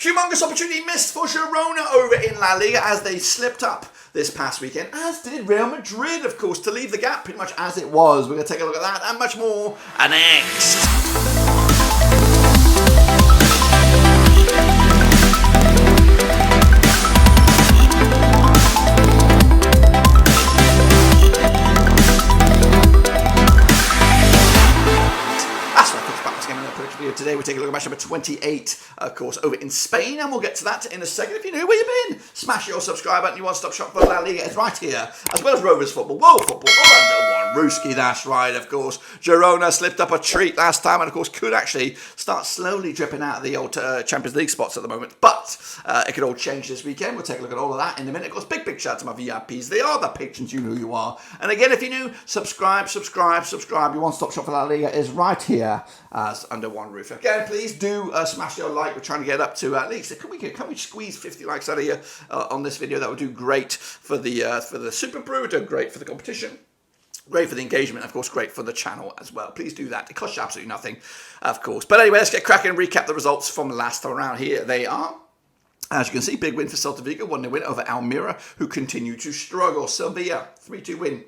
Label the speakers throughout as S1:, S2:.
S1: Humongous opportunity missed for Girona over in La Liga as they slipped up this past weekend, as did Real Madrid, of course, to leave the gap pretty much as it was. We're going to take a look at that and much more next. Today we're taking a look at match number 28, of course, over in Spain, and we'll get to that in a second. If you know where you've been, smash your subscribe button. Your one-stop shop for La Liga is right here, as well as Rovers football, world football, all under one Ruski. That's right, of course. Girona slipped up a treat last time, and of course could actually start slowly dripping out of the old Champions League spots at the moment, but it could all change this weekend. We'll take a look at all of that in a minute. Of course, big shout out to my VIPs. They are the patrons. You know who you are. And again, if you're new, subscribe. Your one-stop shop for La Liga is right here, as under one roof. Again, please do smash your like. We're trying to get up to at least, can we squeeze 50 likes out of you on this video? That would do great for the Super Brew. It would do great for the competition. Great for the engagement, of course, great for the channel as well. Please do that. It costs you absolutely nothing, of course. But anyway, let's get cracking and recap the results from last time around. Here they are. As you can see, big win for Celta Vigo, 1-0 win over Almeria, who continue to struggle. Sevilla, 3-2 win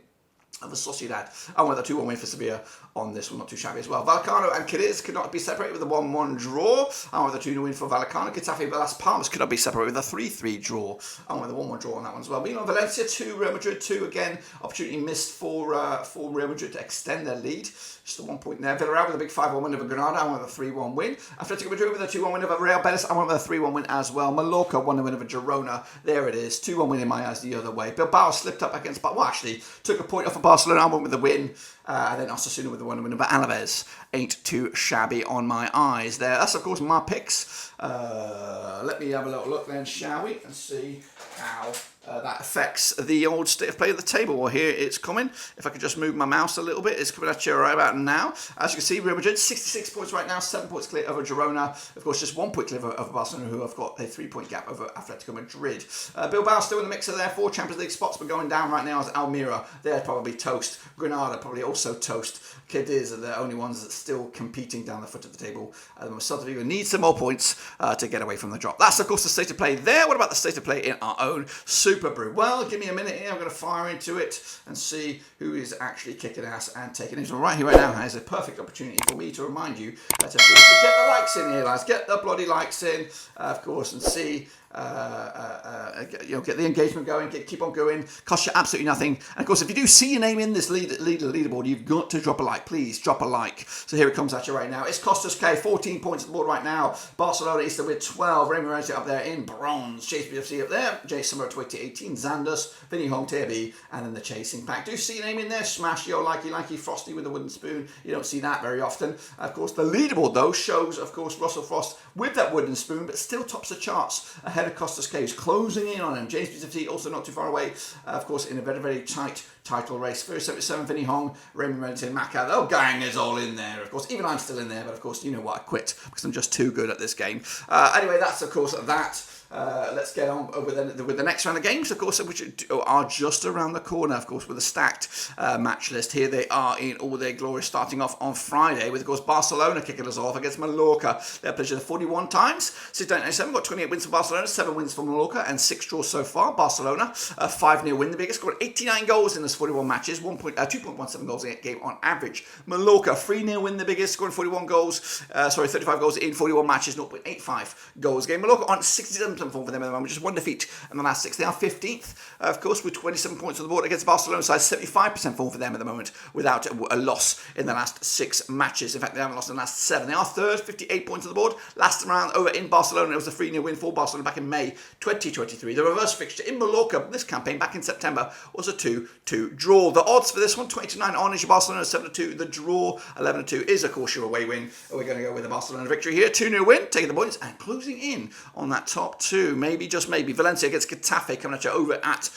S1: over Sociedad. And with a 2-1 win for Sevilla on this one, not too shabby as well. Vallecano and Cadiz could not be separated with a 1-1 draw. And with a 2-0 win for Vallecano. Getafe and Las Palmas could not be separated with a 3-3 draw. And with a 1-1 draw on that one as well. Meanwhile, Valencia 2, Real Madrid 2. Again, opportunity missed for Real Madrid to extend their lead. Just a 1 point there. Villarreal with a big 5-1 win over Granada and with a 3-1 win. Atletico Madrid with a 2-1 win over Real Betis and with a 3-1 win as well. Mallorca 1-0 win over Girona. There it is. 2-1 win in my eyes the other way. Bilbao slipped up against, well, actually took a point off of Barcelona and went with the win. And then Osasuna with the 1-0 win over Alaves. Ain't too shabby on my eyes there. That's, of course, my picks. Let me have a little look then, shall we? And see how that affects the old state of play of the table. Well, here it's coming. If I could just move my mouse a little bit, it's coming at you right about now. As you can see, Real Madrid, 66 points right now, 7 points clear over Girona. Of course, just 1 point clear over Barcelona, who have got a 3-point gap over Atletico Madrid. Bilbao still in the mixer there, 4 Champions League spots, but going down right now is Almeria. They're probably toast. Granada probably also toast. Cadiz are the only ones that's still competing down the foot of the table. Celta Vigo needs some more points to get away from the drop. That's, of course, the state of play there. What about the state of play in our own Super Brew? Well, give me a minute here. I'm going to fire into it and see who is actually kicking ass and taking it. So right here, right now, is a perfect opportunity for me to remind you that, of course, to get the likes in here, lads. Get the bloody likes in, of course, and see... get the engagement going, keep on going, costs you absolutely nothing. And of course, if you do see your name in this leaderboard, you've got to drop a like. Please drop a like. So here it comes at you right now. It's Costas K, 14 points on the board right now. Barcelona is still with 12. Remy Renzi up there in bronze. Chase BFC up there. Jason Summer 2018. Xandus, Vinny Home, TB, and then the chasing pack. Do you see your name in there? Smash your likey. Frosty with a wooden spoon. You don't see that very often. Of course, the leaderboard though shows, of course, Russell Frost with that wooden spoon, but still tops the charts ahead of Costas K, who's closing in on him. James BFC also not too far away, of course, in a very tight title race. First 77, Vinny Hong, Raymond Renton, Macca. The whole gang is all in there, of course. Even I'm still in there, but of course, you know what? I quit because I'm just too good at this game. Anyway, that's, of course, that. Let's get on with the next round of games, of course, which are just around the corner, of course, with a stacked match list. Here they are in all their glory, starting off on Friday with, of course, Barcelona kicking us off against Mallorca. They're played 41 times. Since 1997, got 28 wins for Barcelona, 7 wins for Mallorca, and 6 draws so far. Barcelona, a 5-0 win, the biggest, scored 89 goals in those 41 matches, 2.17 goals a game on average. Mallorca, 3-0 win, the biggest, scoring 35 goals in 41 matches, 0.85 goals a game. Mallorca on 67 form for them at the moment, just 1 defeat in the last 6. They are 15th, of course, with 27 points on the board against Barcelona side, 75% form for them at the moment, without a loss in the last 6 matches. In fact, they haven't lost in the last 7. They are 3rd, 58 points on the board. Last round over in Barcelona, it was a 3-0 win for Barcelona back in May 2023. The reverse fixture in Mallorca this campaign back in September was a 2-2 draw. The odds for this one, 20-9 on is Barcelona, 7-2. The draw, 11-2, is of course your away win. We're going to go with the Barcelona victory here. 2-0 win, taking the points and closing in on that top 2. to, maybe, just maybe, Valencia against Getafe coming at you over at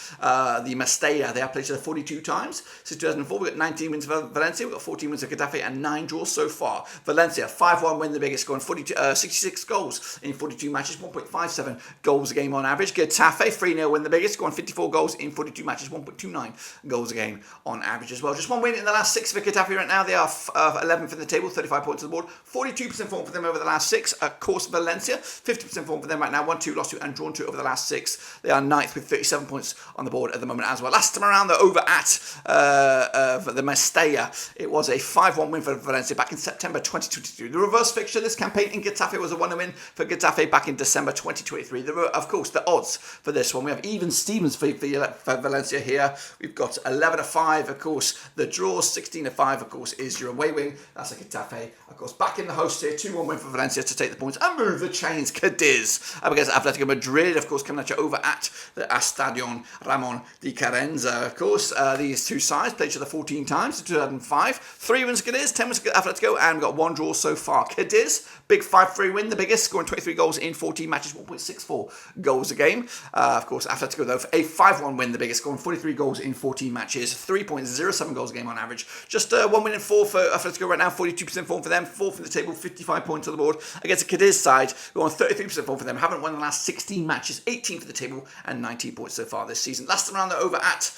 S1: the Matchday. They have played each other 42 times since 2004. We've got 19 wins for Valencia, we've got 14 wins for Getafe, and 9 draws so far. Valencia, 5-1 win, the biggest, scoring 66 goals in 42 matches, 1.57 goals a game on average. Getafe, 3-0 win, the biggest, scoring 54 goals in 42 matches, 1.29 goals a game on average as well. Just one win in the last 6 for Getafe right now. They are 11th in the table, 35 points on the board, 42% form for them over the last 6. Of course, Valencia, 50% form for them right now, 1-2, lost 2, and drawn 2 over the last 6. They are 9th with 37 points on the board at the moment as well. Last time around, they're over at the Matchday. It was a 5-1 win for Valencia back in September 2022. The reverse fixture this campaign in Getafe was a 1-0 win for Getafe back in December 2023. Of course, the odds for this one, we have even Stevens for Valencia here. We've got 11-5, of course. The draw, 16-5, of course, is your away win. That's a Getafe, of course, back in the host here. 2-1 win for Valencia to take the points and move the chains. Cadiz up against Atletico Madrid, of course, coming at you over at the Estadio Ramon de Carranza. Of course, these two sides played each other 14 times in 2005. 3 wins Cadiz, 10 wins Atletico, and got 1 draw so far. Cadiz, big 5-3 win, the biggest, scoring 23 goals in 14 matches, 1.64 goals a game. Of course, Atletico, though, a 5-1 win, the biggest, scoring 43 goals in 14 matches, 3.07 goals a game on average. Just 1 win and 4 for Atletico right now, 42% form for them, 4th in the table, 55 points on the board. Against the Cadiz side, who are on 33% form for them, haven't won the last 16 matches, 18th for the table, and 19 points so far this season. Last time around, they're over at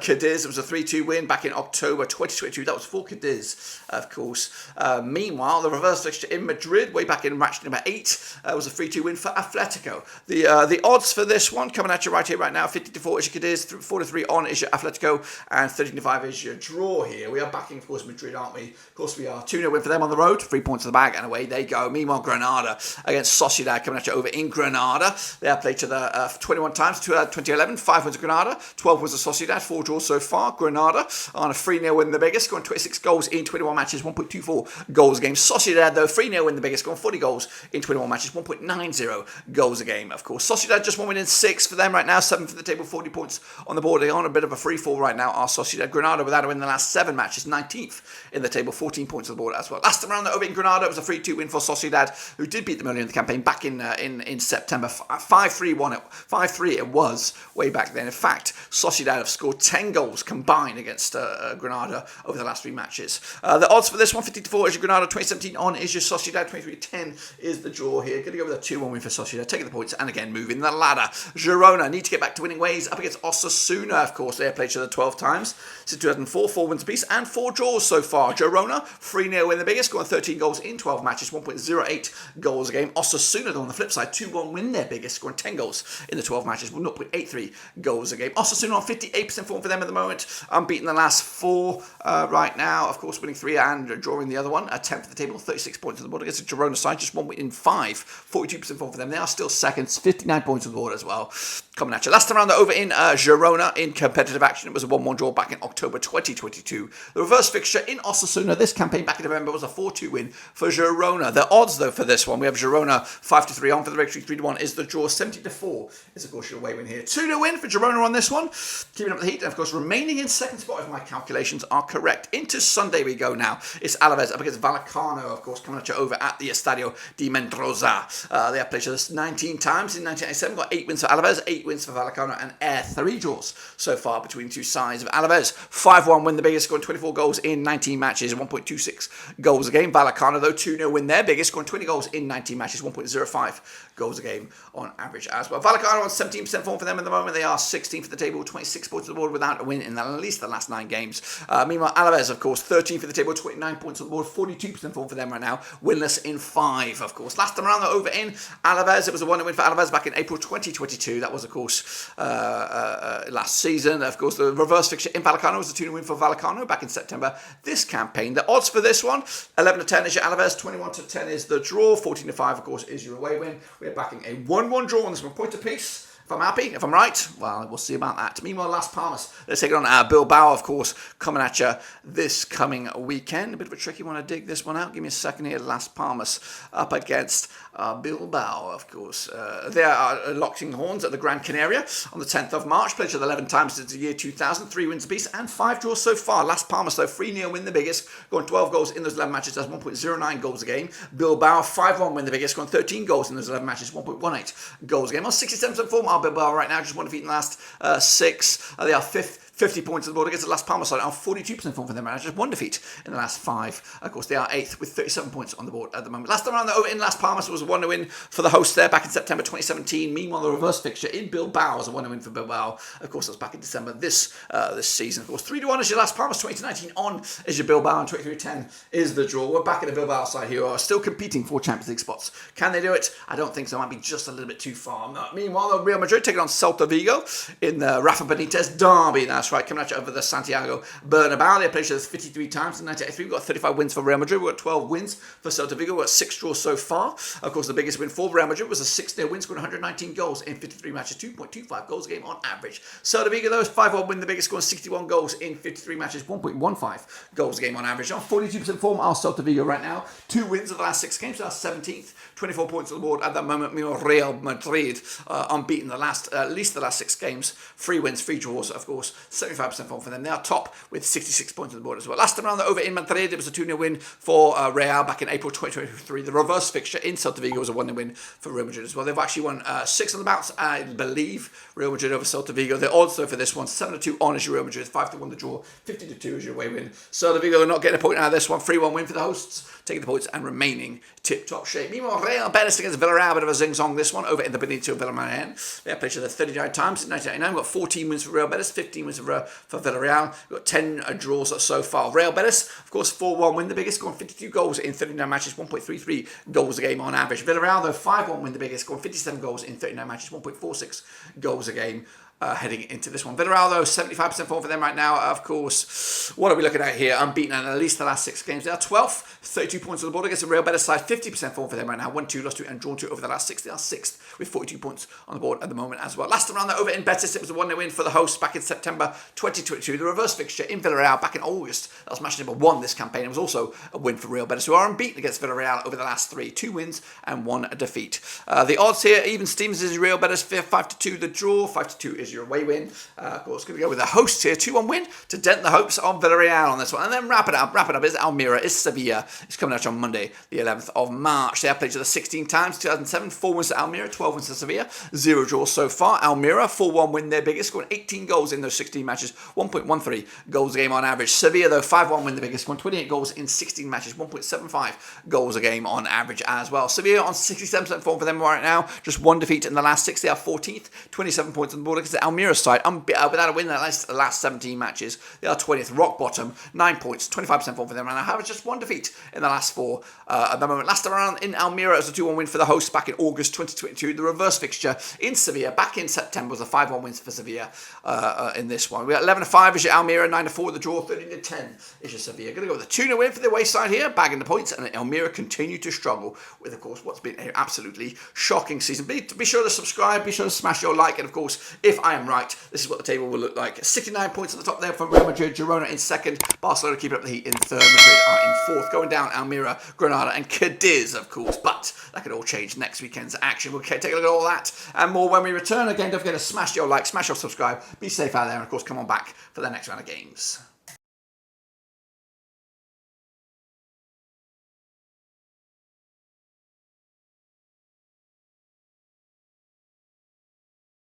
S1: Cadiz. It was a 3-2 win back in October 2022. That was for Cadiz, of course. Meanwhile, the reverse fixture in Madrid, way back in match number 8, was a 3-2 win for Atletico. The odds for this one coming at you right here, right now, 50-4 is your Cadiz, 4-3 on is your Atletico, and 13-5 is your draw here. We are backing, of course, Madrid, aren't we? Of course, we are. 2-0 win for them on the road, 3 points in the bag, and away they go. Meanwhile, Granada against Sociedad coming at you over in Granada. They have played each other 21 times, 2011, 5 wins of Granada, 12 wins of Sociedad, 4 draws so far. Granada on a 3-0 win, the biggest, scoring 26 goals in 21 matches, 1.24 goals a game. Sociedad, though, 3-0 win, the biggest, scoring 40 goals in 21 matches, 1.90 goals a game, of course. Sociedad just 1 win in 6 for them right now, 7th for the table, 40 points on the board. They're on a bit of a free fall right now, are Sociedad. Granada, without a win in the last 7 matches, 19th in the table, 14 points on the board as well. Last time around, over in Granada, it was a 3-2 win for Sociedad, who did beat them earlier in the campaign back in September. 5-3 it was way back then. In fact, Sociedad have scored 10 goals combined against Granada over the last 3 matches. The odds for this one, 50-4 is your Granada, 2017 on is your Sociedad, 23-10 is the draw here. Going to go with a 2-1 win for Sociedad, taking the points and again moving the ladder. Girona need to get back to winning ways up against Osasuna, of course. They have played each other 12 times since 2004, 4 wins apiece and 4 draws so far. Girona, 3-0 win, the biggest, scoring 13 goals in 12 matches, 1.08 goals a game. Osasuna, though, on the flip side, 2-1 win, their biggest, scoring 10 goals in the 12 matches, 0.83 goals a game. Osasuna on 58% form for them at the moment, unbeaten the last 4 right now, of course, winning 3 and drawing the other one. 10th at the table, 36 points on the board against the Girona side, just 1 win in 5, 42% form for them. They are still seconds, 59 points on the board as well. Coming at you. Last time around, they're over in Girona in competitive action. It was a 1-1 draw back in October 2022. The reverse fixture in Osasuna this campaign back in November was a 4-2 win for Girona. The odds, though, for this one, we have Girona 5-3 on for the victory, 3-1 is the draw, 70-4 is, of course, your away win here. 2-0 win for Girona on this one, keeping up the heat, and, of course, remaining in second spot if my calculations are correct. Into Sunday we go now. It's Alaves up against Vallecano, of course, coming at you over at the Estadio de Mendoza. They have played each other 19 times in 1987, got 8 wins for Alaves, 8 wins for Vallecano, and 3 draws so far between 2 sides of Alaves. 5-1 win, the biggest, scoring 24 goals in 19 matches, 1.26 goals a game. Vallecano, though, 2-0 win, their biggest, scoring 20 goals in 19 matches, 1.05 goals a game on average as well. Vallecano on 17% form for them at the moment. They are 16th at the table, 26 points on the board without a win in at least the last 9 games. Meanwhile, Alaves, of course, 13th at the table, 29 points on the board, 42% form for them right now, winless in 5, of course. Last time around, they're over in Alaves. It was a 1-0 win for Alaves back in April 2022. That was, of course, last season. Of course, the reverse fixture in Vallecano was a 2-0 win for Vallecano back in September this campaign. The odds for this one, 11-10 is your Alaves, 21-10 is the draw, 14-5, of course, is your away win. We're backing a 1-1 draw on this one, point apiece. If I'm happy, if I'm right, well, we'll see about that. Meanwhile, Las Palmas, let's take it on Bilbao, of course, coming at you this coming weekend. A bit of a tricky one to dig this one out. Give me a second here. Las Palmas up against Bilbao, of course. They are locking horns at the Gran Canaria on the 10th of March. Played 11 times since the year 2000. 3 wins apiece and 5 draws so far. Las Palmas, though, 3-0 win the biggest. Going 12 goals in those 11 matches. That's 1.09 goals a game. Bilbao, 5-1 win the biggest. Going 13 goals in those 11 matches. 1.18 goals a game. On 67% form, Bilbao right now. Just one defeat in the last 6. They are 5th. 50 points on the board against the Las Palmas side. Now 42% form for them. Just one defeat in the last 5. Of course, they are 8th with 37 points on the board at the moment. Last time around, though, in Las Palmas was a 1-0 win for the hosts there back in September 2017. Meanwhile, the reverse fixture in Bilbao was a 1-0 win for Bilbao. Of course, that was back in December this season. Of course, 3-1 is your Las Palmas, 2019 on is your Bilbao, and 23-10 is the draw. We're back in the Bilbao side here, who are still competing for Champions League spots. Can they do it? I don't think so. It might be just a little bit too far. Meanwhile, Real Madrid taking on Celta Vigo in the Rafa Benitez derby. That's right, coming at you over the Santiago Bernabeu. They played 53 times in 1983. We've got 35 wins for Real Madrid. We've got 12 wins for Celta Vigo. We've got 6 draws so far. Of course, the biggest win for Real Madrid was a 6-0 win, scoring 119 goals in 53 matches, 2.25 goals a game on average. Celta Vigo, though, is 5-1 win, the biggest, scoring 61 goals in 53 matches, 1.15 goals a game on average. On 42% form, are Celta Vigo right now. 2 wins of the last 6 games. That's 17th. 24 points on the board at that moment. Meanwhile, Real Madrid unbeaten at least the last 6 games. 3 wins, 3 draws, of course. 75% form for them. They are top with 66 points on the board as well. Last time around, over in Madrid, it was a 2-0 win for Real back in April 2023. The reverse fixture in Celta Vigo was a 1-0 win for Real Madrid as well. They've actually won 6 on the bounce, I believe. Real Madrid over Celta Vigo. The odds, though, for this one, 7-2 on is your Real Madrid, 5-1 the draw, 50-2 is your away win. Celta Vigo are not getting a point out of this one. 3-1 win for the hosts, taking the points and remaining tip-top shape. Meanwhile, Real Betis against Villarreal, a bit of a zing-zong this one, over in the Benito Villamarín. They have played each other 39 times in 1999. We've got 14 wins for Real Betis, 15 wins for Villarreal. We've got 10 draws so far. Real Betis, of course, 4-1 win the biggest, scoring 52 goals in 39 matches, 1.33 goals a game on average. Villarreal, though, 5-1 win the biggest, scoring 57 goals in 39 matches, 1.46 goals a game. Heading into this one. Villarreal, though, 75% form for them right now. Of course, what are we looking at here? Unbeaten in at least the last 6 games. They are 12th, 32 points on the board against the Real Betis side. 50% form for them right now. 1-2, lost 2, and drawn 2 over the last 6. They are 6th with 42 points on the board at the moment as well. Last time around, over in Betis, it was a 1-0 win for the hosts back in September 2022. The reverse fixture in Villarreal back in August. That was match number 1 this campaign. It was also a win for Real Betis, who are unbeaten against Villarreal over the last 3. 2 wins and 1 defeat. The odds here, even Steams is Real Betis, 5-2 the draw, 5-2 is your away win. Of course, going to go with the hosts here, 2-1 win to dent the hopes of Villarreal on this one. And then wrap it up is Almira, is Sevilla. It's coming out on Monday, the 11th of March. They have played each other 16 times, 2007, 4 wins to Almira, 12 wins to Sevilla, 0 draws so far. Almira, 4-1 win, their biggest, scoring 18 goals in those 16 matches, 1.13 goals a game on average. Sevilla, though, 5-1 win, the biggest, scoring 28 goals in 16 matches, 1.75 goals a game on average as well. Sevilla on 67% form for them right now, just 1 defeat in the last 6. They are 14th, 27 points on the board against the Almira side, without a win in the last 17 matches. They are 20th, rock bottom, 9 points, 25% form for them, and I have just 1 defeat in the last 4 at the moment. Last time around in Almira, it was a 2-1 win for the hosts back in August 2022. The reverse fixture in Sevilla back in September was a 5-1 win for Sevilla in this one. We got 11-5 is your Almira, 9-4 the draw, 13-10 is your Sevilla. Going to go with a 2-0 win for the away side here, bagging the points, and Almira continue to struggle with, of course, what's been an absolutely shocking season. Be sure to subscribe, be sure to smash your like, and of course, if I am right, this is what the table will look like. 69 points on the top there from Real Madrid, Girona in second, Barcelona keeping up the heat in third, Madrid are in fourth, going down Almira, Granada and Cadiz, of course, but that could all change next weekend's action. We'll take a look at all that and more when we return. Again, don't forget to smash your like, smash your subscribe, be safe out there, and of course come on back for the next round of games.